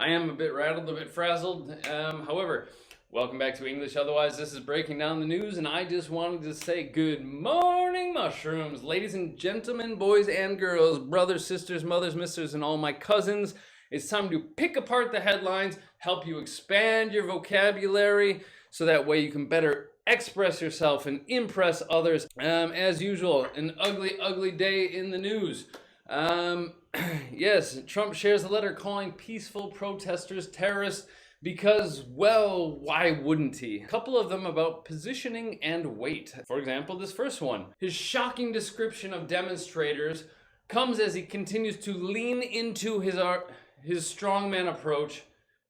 I am a bit rattled, a bit frazzled. However, welcome back to English Otherwise. This is Breaking Down the News, and I just wanted to say good morning, mushrooms. Ladies and gentlemen, boys and girls, brothers, sisters, mothers, misters, and all my cousins. It's time to pick apart the headlines, help you expand your vocabulary, so that way you can better express yourself and impress others. As usual, an ugly, ugly day in the news. Yes, Trump shares a letter calling peaceful protesters terrorists because, well, why wouldn't he? A couple of them about positioning and weight. For example, this first one. His shocking description of demonstrators comes as he continues to lean into his strongman approach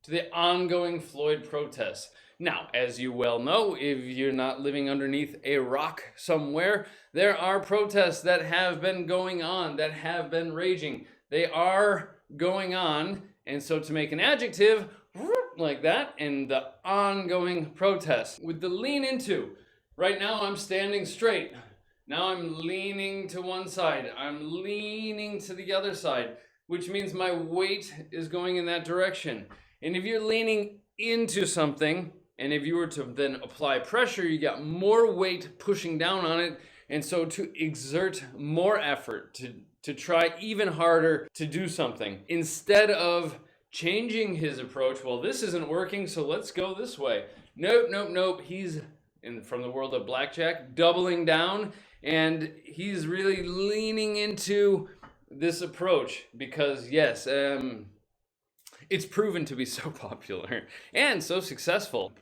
to the ongoing Floyd protests. Now, as you well know, if you're not living underneath a rock somewhere, there are protests that have been going on, that have been raging. They are going on, and so to make an adjective like that, and the ongoing protests. With the lean into, right now I'm standing straight. Now I'm leaning to one side. I'm leaning to the other side, which means my weight is going in that direction. And if you're leaning into something, and if you were to then apply pressure, you got more weight pushing down on it. And so to exert more effort, to try even harder to do something, instead of changing his approach, well, this isn't working, so let's go this way. Nope, nope, nope. He's, from the world of blackjack, doubling down, and he's really leaning into this approach because, yes, it's proven to be so popular and so successful.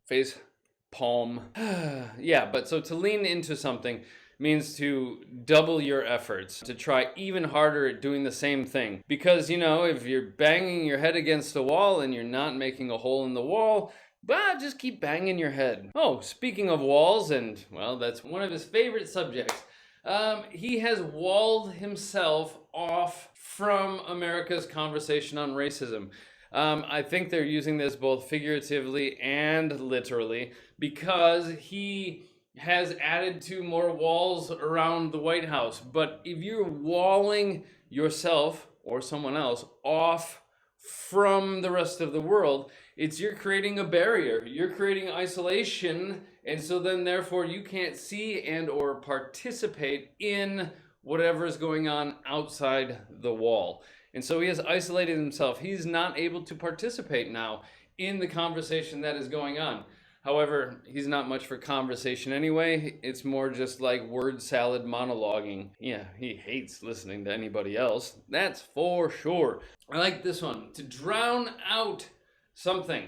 Face palm. Yeah, but so to lean into something means to double your efforts, to try even harder at doing the same thing. Because, you know, if you're banging your head against a wall and you're not making a hole in the wall, just keep banging your head. Oh, speaking of walls, and, well, that's one of his favorite subjects. He has walled himself off from America's conversation on racism. I think they're using this both figuratively and literally because he has added 2 more walls around the White House. But if you're walling yourself or someone else off from the rest of the world, you're creating a barrier. You're creating isolation, and so then therefore you can't see and or participate in whatever is going on outside the wall. And so he has isolated himself. He's not able to participate now in the conversation that is going on. However, he's not much for conversation anyway. It's more just like word salad monologuing. Yeah, he hates listening to anybody else. That's for sure. I like this one. To drown out something.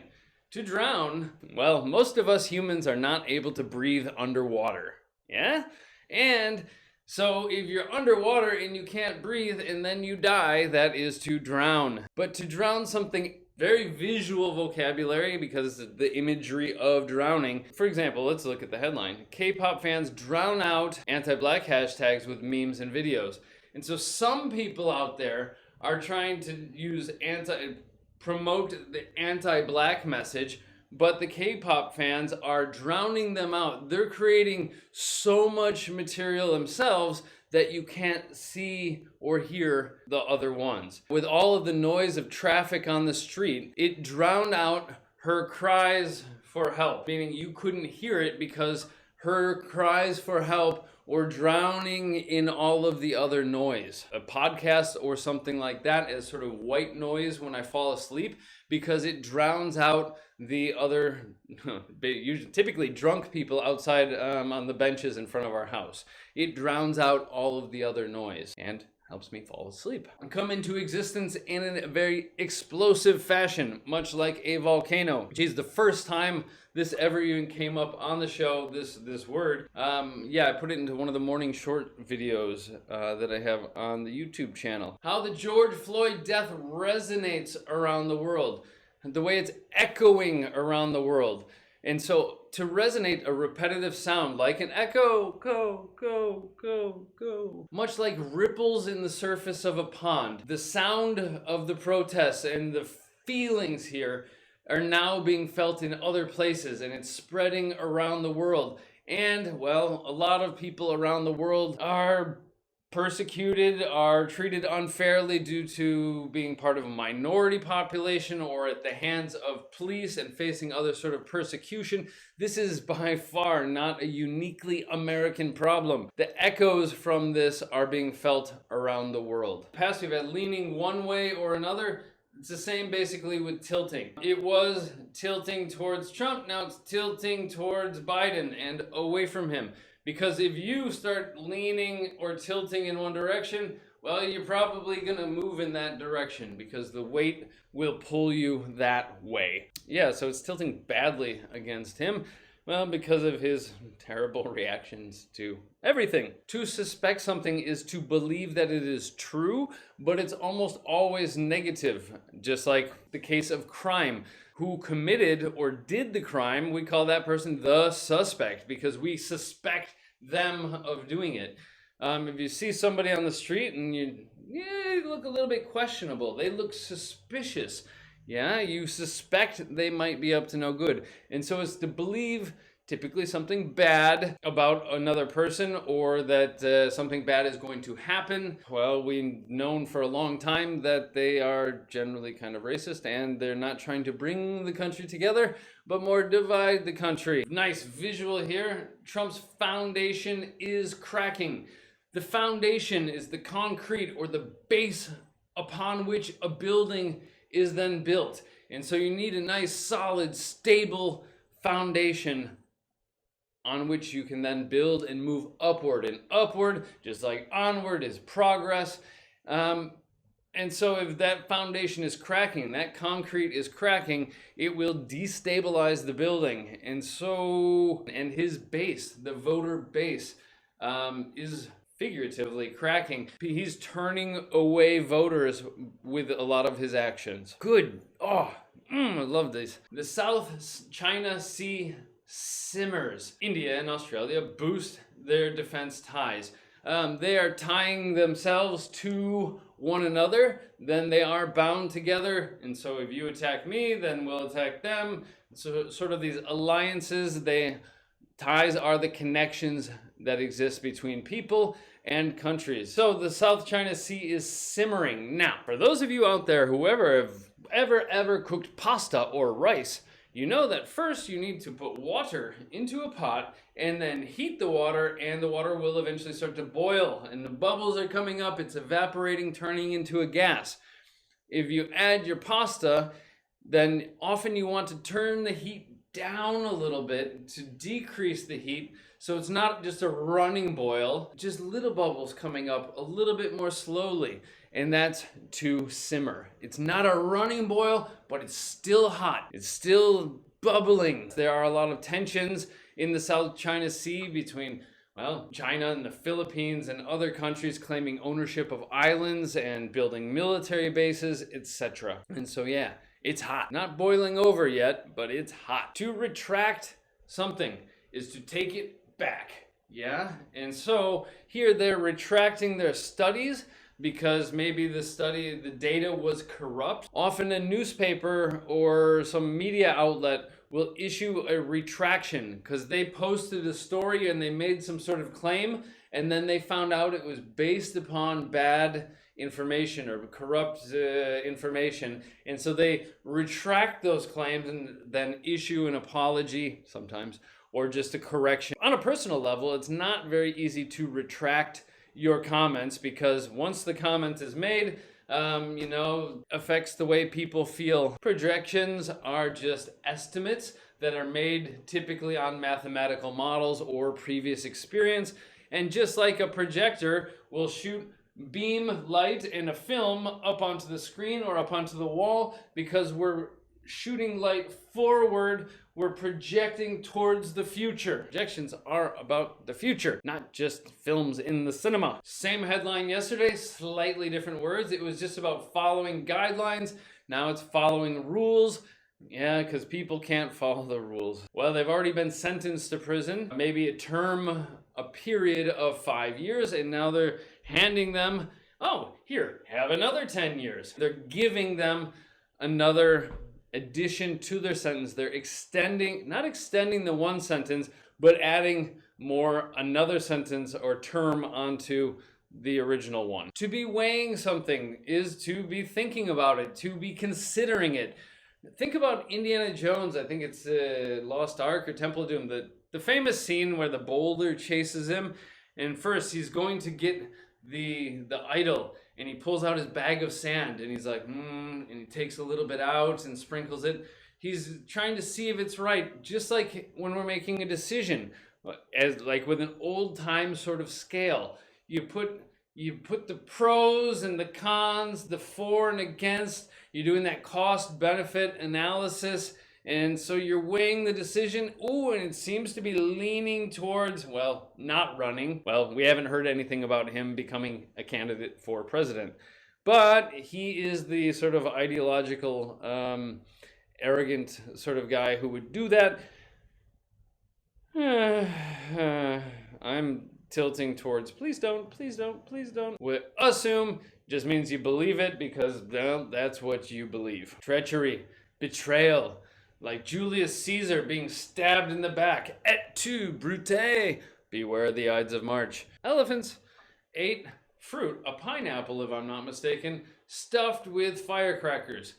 To drown, well, most of us humans are not able to breathe underwater. Yeah? And so if you're underwater and you can't breathe and then you die, that is to drown. But to drown something, very visual vocabulary because the imagery of drowning. For example, let's look at the headline. K-pop fans drown out anti-black hashtags with memes and videos. And so some people out there are trying to promote the anti-black message, but the K-pop fans are drowning them out. They're creating so much material themselves that you can't see or hear the other ones. With all of the noise of traffic on the street, it drowned out her cries for help, meaning you couldn't hear it because her cries for help were drowning in all of the other noise. A podcast or something like that is sort of white noise when I fall asleep because it drowns out the other, typically drunk people outside on the benches in front of our house. It drowns out all of the other noise and helps me fall asleep. Come into existence in a very explosive fashion, much like a volcano. Geez, the first time this ever even came up on the show, this word, I put it into one of the morning short videos that I have on the YouTube channel. How the George Floyd death resonates around the world, the way it's echoing around the world. And so to resonate, a repetitive sound like an echo, go, go, go, go, much like ripples in the surface of a pond. The sound of the protests and the feelings here are now being felt in other places, and it's spreading around the world. And, well, a lot of people around the world are persecuted, are treated unfairly due to being part of a minority population or at the hands of police and facing other sort of persecution. This is by far not a uniquely American problem. The echoes from this are being felt around the world. In the past, we've had leaning one way or another. It's the same basically with tilting. It was tilting towards Trump, now it's tilting towards Biden and away from him. Because if you start leaning or tilting in one direction, well, you're probably gonna move in that direction because the weight will pull you that way. Yeah, so it's tilting badly against him. Well, because of his terrible reactions to everything. To suspect something is to believe that it is true, but it's almost always negative. Just like the case of crime. Who committed or did the crime, we call that person the suspect because we suspect them of doing it. If you see somebody on the street and you look a little bit questionable, they look suspicious, yeah, you suspect they might be up to no good. And so it's to believe typically something bad about another person or that something bad is going to happen. Well, we've known for a long time that they are generally kind of racist and they're not trying to bring the country together, but more divide the country. Nice visual here. Trump's foundation is cracking. The foundation is the concrete or the base upon which a building is then built. And so you need a nice, solid, stable foundation on which you can then build and move upward. And upward, just like onward, is progress. And so if that foundation is cracking, that concrete is cracking, it will destabilize the building. And his base, the voter base, is figuratively cracking. He's turning away voters with a lot of his actions. Good. I love these. The South China Sea simmers. India and Australia boost their defense ties. They are tying themselves to one another, then they are bound together. And so if you attack me, then we'll attack them. So sort of these alliances, ties are the connections that exist between people and countries. So the South China Sea is simmering. Now, for those of you out there who have ever cooked pasta or rice, you know that first you need to put water into a pot and then heat the water, and the water will eventually start to boil and the bubbles are coming up, it's evaporating, turning into a gas. If you add your pasta, then often you want to turn the heat down a little bit to decrease the heat so it's not just a running boil, just little bubbles coming up a little bit more slowly. And that's to simmer. It's not a running boil, but it's still hot. It's still bubbling. There are a lot of tensions in the South China Sea between, China and the Philippines and other countries claiming ownership of islands and building military bases, etc. And so, it's hot. Not boiling over yet, but it's hot. To retract something is to take it back. Yeah? And so here they're retracting their studies because maybe the data was corrupt. Often a newspaper or some media outlet will issue a retraction because they posted a story and they made some sort of claim and then they found out it was based upon bad information or corrupt information. And so they retract those claims and then issue an apology sometimes or just a correction. On a personal level, it's not very easy to retract your comments because once the comment is made, affects the way people feel. Projections are just estimates that are made typically on mathematical models or previous experience. And just like a projector will shoot beam light in a film up onto the screen or up onto the wall, because we're shooting light forward, we're projecting towards the future. Projections are about the future, not just films in the cinema. Same headline yesterday, slightly different words. It was just about following guidelines. Now it's following rules. Yeah, because people can't follow the rules. Well, they've already been sentenced to prison, maybe a period of 5 years, and now they're handing them, here, have another 10 years. They're giving them another addition to their sentence. They're not extending the one sentence, but adding another sentence or term onto the original one. To be weighing something is to be thinking about it, to be considering it. Think about Indiana Jones. I think it's Lost Ark or Temple of Doom. The famous scene where the boulder chases him, and first he's going to get the idol, and he pulls out his bag of sand, and he's like, and he takes a little bit out and sprinkles it. He's trying to see if it's right, just like when we're making a decision, as like with an old time sort of scale. You put the pros and the cons, the for and against. You're doing that cost benefit analysis. And so you're weighing the decision. Ooh, and it seems to be leaning towards, well, not running. Well, we haven't heard anything about him becoming a candidate for president. But he is the sort of ideological, arrogant sort of guy who would do that. I'm tilting towards please don't. We assume just means you believe it because, well, that's what you believe. Treachery, betrayal, like Julius Caesar being stabbed in the back. Et tu, Brute! Beware the Ides of March. Elephants ate fruit, a pineapple if I'm not mistaken, stuffed with firecrackers.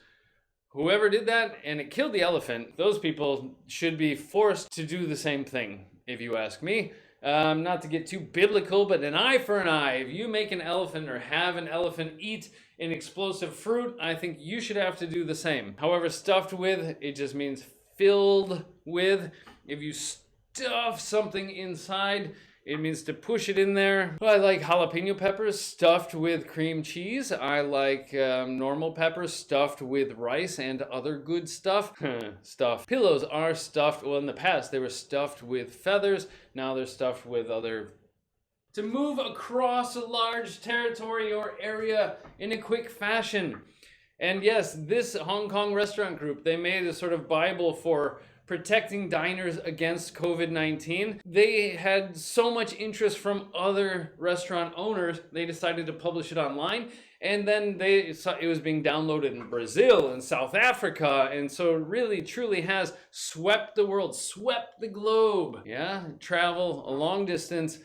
Whoever did that and it killed the elephant, those people should be forced to do the same thing, if you ask me. Not to get too biblical, but an eye for an eye. If you make an elephant or have an elephant eat an explosive fruit, I think you should have to do the same. However, stuffed with, it just means filled with. If you stuff something inside, it means to push it in there. I like jalapeno peppers stuffed with cream cheese. I like normal peppers stuffed with rice and other good stuff. Stuff. Pillows are stuffed. Well, in the past, they were stuffed with feathers. Now they're stuffed with other... To move across a large territory or area in a quick fashion. And yes, this Hong Kong restaurant group, they made a sort of Bible for protecting diners against COVID-19. They had so much interest from other restaurant owners, they decided to publish it online. And then they saw it was being downloaded in Brazil and South Africa. And so it really, truly has swept the world, swept the globe. Yeah, travel a long distance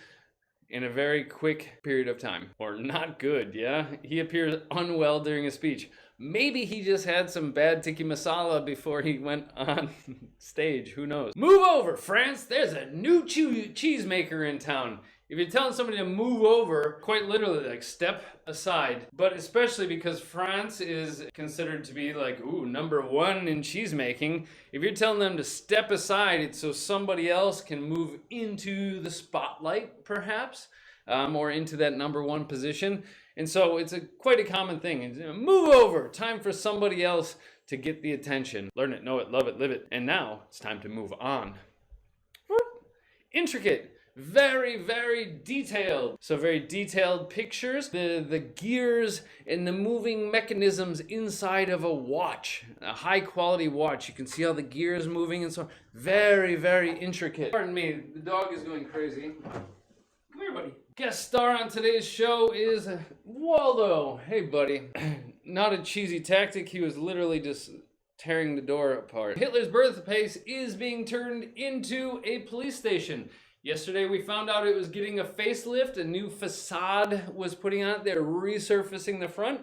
in a very quick period of time. Or not good, yeah? He appears unwell during a speech. Maybe he just had some bad tikka masala before he went on stage. Who knows? Move over, France. There's a new cheese maker in town. If you're telling somebody to move over, quite literally, like step aside. But especially because France is considered to be like, ooh, #1 in cheese making. If you're telling them to step aside, it's so somebody else can move into the spotlight, perhaps, or into that #1 position. And so it's quite a common thing. Move over, time for somebody else to get the attention. Learn it, know it, love it, live it. And now it's time to move on. Intricate, very, very detailed. So very detailed pictures, the gears and the moving mechanisms inside of a watch, a high quality watch. You can see all the gears moving and so on. Very, very intricate. Pardon me, the dog is going crazy. Come here, buddy. Guest star on today's show is Waldo. Hey, buddy. Not a cheesy tactic. He was literally just tearing the door apart. Hitler's birthplace is being turned into a police station. Yesterday we found out it was getting a facelift. A new facade was putting on it. They're resurfacing the front.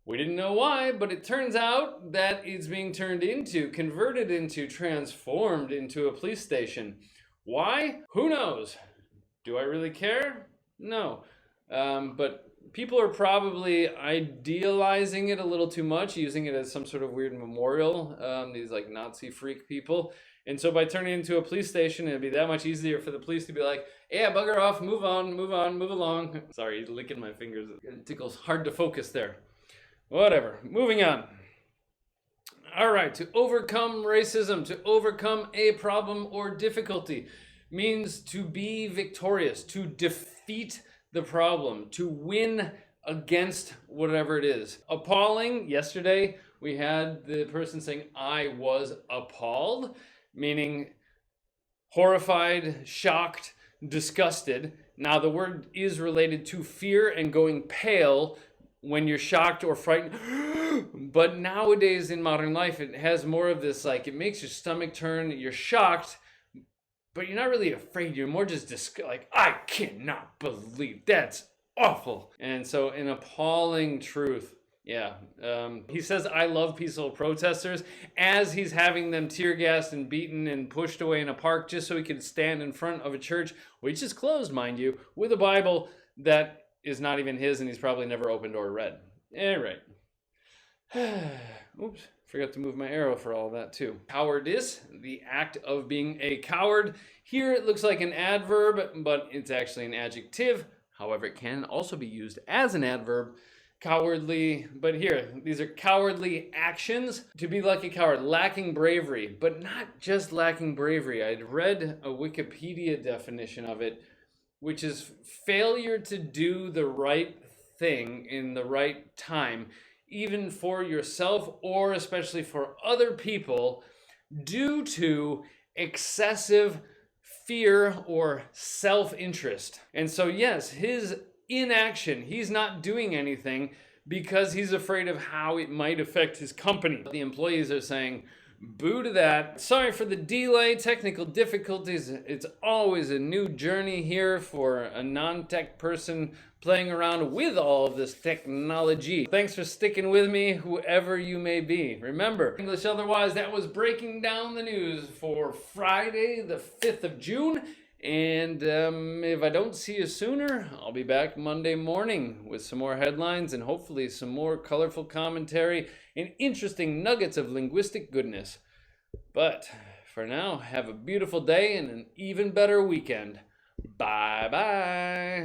We didn't know why, but it turns out that it's being turned into, converted into, transformed into a police station. Why? Who knows? Do I really care? No. But people are probably idealizing it a little too much, using it as some sort of weird memorial, these like Nazi freak people. And so by turning it into a police station, it'd be that much easier for the police to be like, yeah, bugger off, move on, move along. Sorry, licking my fingers. It tickles hard to focus there. Whatever, moving on. All right, to overcome racism, to overcome a problem or difficulty means to be victorious, to defeat the problem, to win against whatever it is. Appalling, yesterday we had the person saying, I was appalled, meaning horrified, shocked, disgusted. Now the word is related to fear and going pale when you're shocked or frightened. But nowadays in modern life, it has more of this, like, it makes your stomach turn, you're shocked, but you're not really afraid. You're more just like, I cannot believe that's awful. And so an appalling truth. Yeah. He says, I love peaceful protesters as he's having them tear gassed and beaten and pushed away in a park just so he could stand in front of a church, which is closed, mind you, with a Bible that is not even his and he's probably never opened or read. All right. Oops. Forgot to move my arrow for all of that too. Cowardice, the act of being a coward. Here it looks like an adverb, but it's actually an adjective. However, it can also be used as an adverb. Cowardly, but here, these are cowardly actions. To be like a coward, lacking bravery, but not just lacking bravery. I'd read a Wikipedia definition of it, which is failure to do the right thing in the right time, even for yourself or especially for other people, due to excessive fear or self-interest. And so yes, his inaction, he's not doing anything because he's afraid of how it might affect his company. The employees are saying, boo to that. Sorry for the delay, technical difficulties. It's always a new journey here for a non-tech person playing around with all of this technology. Thanks for sticking with me, whoever you may be. Remember, English Otherwise, that was breaking down the news for Friday, the 5th of June. And if I don't see you sooner, I'll be back Monday morning with some more headlines and hopefully some more colorful commentary and interesting nuggets of linguistic goodness. But for now, have a beautiful day and an even better weekend. Bye-bye.